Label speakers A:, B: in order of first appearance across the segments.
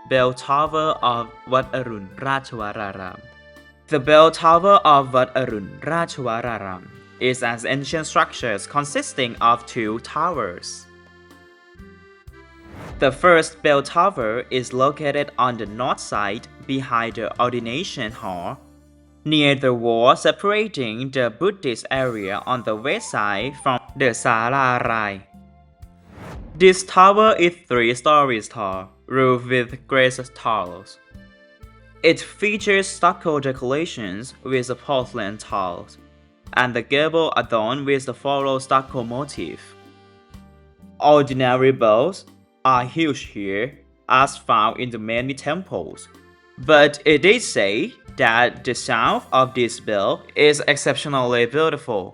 A: bell tower of Wat Arun Ratchawararam. The bell tower of Wat Arun Ratchawararam is an ancient structure consisting of two towers. The first bell tower is located on the north side behind the ordination hall, near the wall separating the Buddhist area on the west side from the Sala Rai. This tower is 3 stories tall, roofed with grass tiles. It features stucco decorations with porcelain tiles, and the gable adorned with the floral stucco motif. Ordinary bells are huge here, as found in the many temples, but it is said that the sound of this bell is exceptionally beautiful.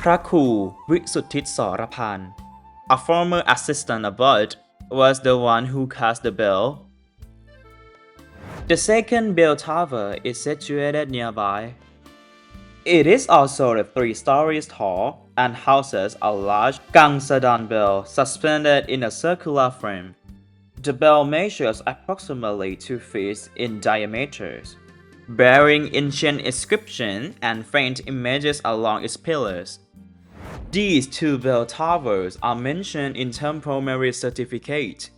A: พระครูวิสุทธิสรพันธ์ a former assistant abbot, was the one who cast the bell. The second bell tower is situated nearby. It is also 3 stories tall and houses a large Gangsadon bell suspended in a circular frame. The bell measures approximately 2 feet in diameter, bearing ancient inscriptions and faint images along its pillars. These 2 bell towers are mentioned in temple merit certificate.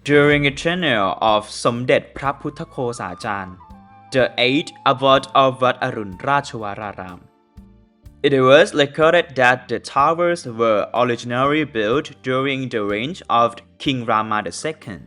A: During the tenure of สมเด็จพระพุทธโฆษาจารย์ the 8th abbot of Wat Arun Ratchawararam, it was recorded that the towers were originally built during the reign of King Rama II.